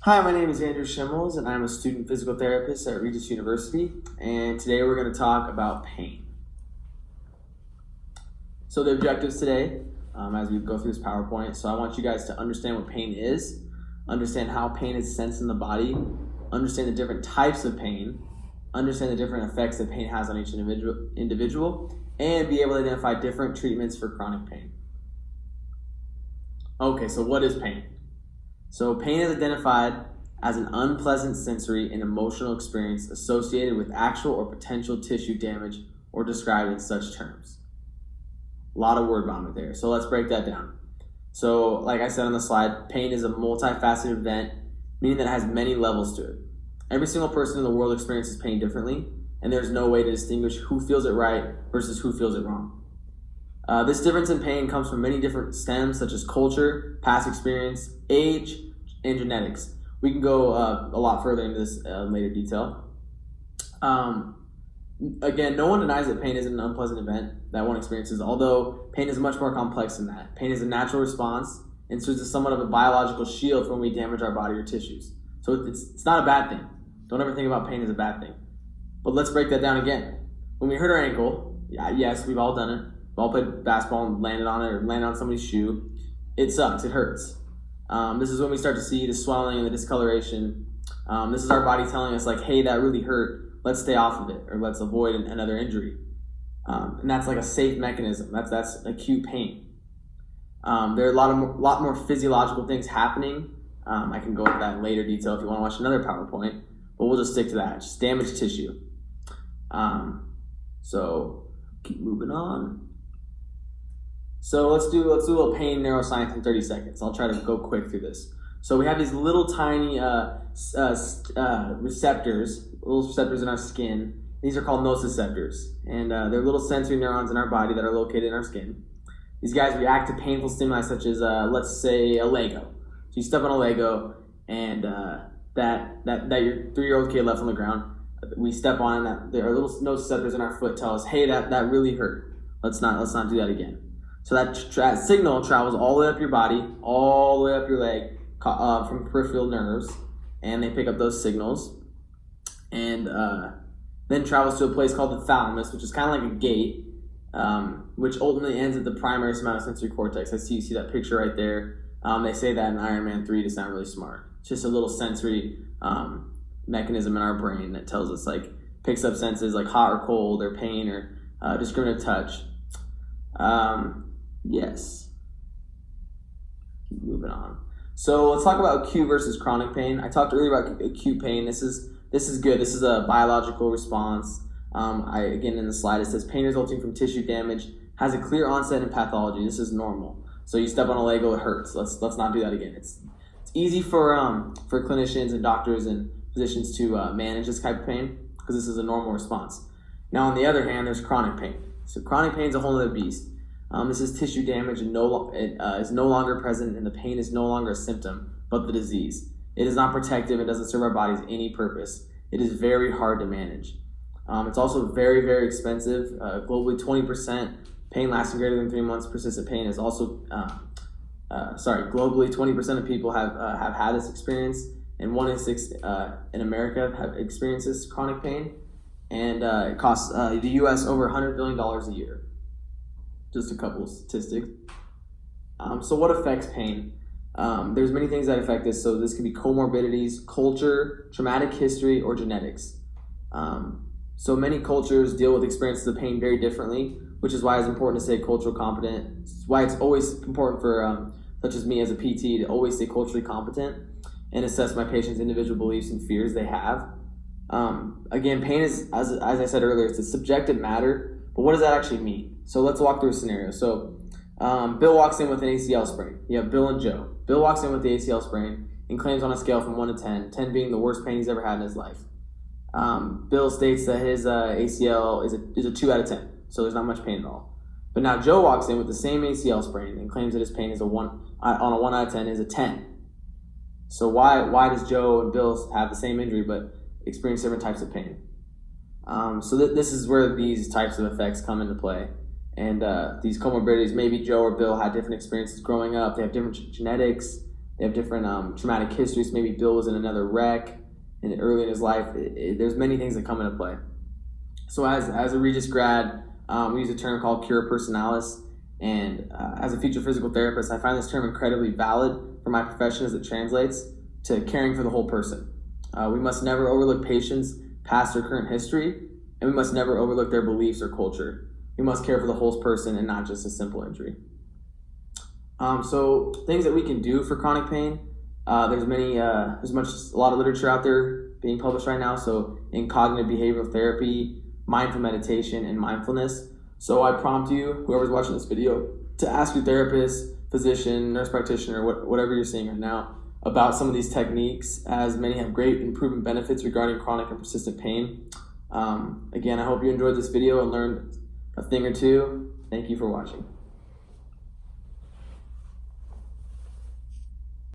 Hi, my name is Andrew Schimmels, and I'm a student physical therapist at Regis University, and today we're going to talk about pain. So the objectives today, as we go through this PowerPoint, so I want you guys to understand what pain is, understand how pain is sensed in the body, understand the different types of pain, understand the different effects that pain has on each individual, and be able to identify different treatments for chronic pain. Okay, so what is pain? So pain is identified as an unpleasant sensory and emotional experience associated with actual or potential tissue damage or described in such terms. A lot of word vomit there. So let's break that down. So like I said on the slide, pain is a multifaceted event, meaning that it has many levels to it. Every single person in the world experiences pain differently, and there's no way to distinguish who feels it right versus who feels it wrong. This difference in pain comes from many different stems, such as culture, past experience, age, and genetics. We can go a lot further into this in later detail. Again, no one denies that pain is an unpleasant event that one experiences, although pain is much more complex than that. Pain is a natural response and serves as somewhat of a biological shield when we damage our body or tissues. So it's not a bad thing. Don't ever think about pain as a bad thing. But let's break that down again. When we hurt our ankle, yes, we've all done it. We've all played basketball and landed on it or landed on somebody's shoe. It sucks. It hurts. This is when we start to see the swelling and the discoloration. This is our body telling us like, hey, that really hurt. Let's stay off of it, or let's avoid another injury. And that's like a safe mechanism. That's acute pain. There are a lot more physiological things happening. I can go into that in later detail if you want to watch another PowerPoint, but we'll just stick to that. Just damaged tissue. So keep moving on. So let's do a little pain neuroscience in 30 seconds. I'll try to go quick through this. So we have these little tiny receptors in our skin. These are called nociceptors, and they're little sensory neurons in our body that are located in our skin. These guys react to painful stimuli such as, let's say, a Lego. So you step on a Lego, and that your 3-year-old kid left on the ground, we step on, and there are little nociceptors in our foot tell us, hey, that really hurt. Let's not do that again. So that signal travels all the way up your body, all the way up your leg, from peripheral nerves, and they pick up those signals, and then travels to a place called the thalamus, which is kind of like a gate, which ultimately ends at the primary somatosensory cortex. You see that picture right there. They say that in Iron Man 3 to sound really smart. It's just a little sensory mechanism in our brain that tells us, like, picks up senses like hot or cold or pain or discriminate touch. Yes. Keep moving on. So let's talk about acute versus chronic pain. I talked earlier about acute pain. This is good. This is a biological response. Again, in the slide, it says pain resulting from tissue damage has a clear onset in pathology. This is normal. So you step on a Lego, it hurts. Let's not do that again. It's easy for clinicians and doctors and physicians to manage this type of pain because this is a normal response. Now, on the other hand, there's chronic pain. So chronic pain is a whole other beast. This is tissue damage and is no longer present, and the pain is no longer a symptom, but the disease. It is not protective. It doesn't serve our bodies any purpose. It is very hard to manage. It's also very, very expensive. Globally, 20% pain lasting greater than 3 months. Persistent pain is also, globally, 20% of people have had this experience, and 1 in 6 in America have experienced this chronic pain, and it costs the U.S. over $100 billion a year. Just a couple of statistics. So what affects pain? There's many things that affect this. So this can be comorbidities, culture, traumatic history, or genetics. So many cultures deal with experiences of pain very differently, which is why it's important to stay culturally competent. It's why it's always important for, such as me as a PT, to always stay culturally competent and assess my patient's individual beliefs and fears they have. Again, pain is, as I said earlier, it's a subjective matter, but what does that actually mean? So let's walk through a scenario. So Bill walks in with an ACL sprain. You have Bill and Joe. Bill walks in with the ACL sprain and claims on a scale from 1 to 10, 10 being the worst pain he's ever had in his life. Bill states that his ACL is a 2 out of 10, so there's not much pain at all. But now Joe walks in with the same ACL sprain and claims that his pain is on a 1 out of 10 is a 10. So why does Joe and Bill have the same injury but experience different types of pain? So this is where these types of effects come into play. And these comorbidities, maybe Joe or Bill had different experiences growing up. They have different genetics. They have different traumatic histories. Maybe Bill was in another wreck early in his life. There's many things that come into play. So as a Regis grad, we use a term called cura personalis. And as a future physical therapist, I find this term incredibly valid for my profession as it translates to caring for the whole person. We must never overlook patients' past or current history, and we must never overlook their beliefs or culture. We must care for the whole person and not just a simple injury. So things that we can do for chronic pain, there's a lot of literature out there being published right now. So in cognitive behavioral therapy, mindful meditation, and mindfulness. So I prompt you, whoever's watching this video, to ask your therapist, physician, nurse practitioner, whatever you're seeing right now, about some of these techniques, as many have great and proven benefits regarding chronic and persistent pain. Again, I hope you enjoyed this video and learned a thing or two. Thank you for watching.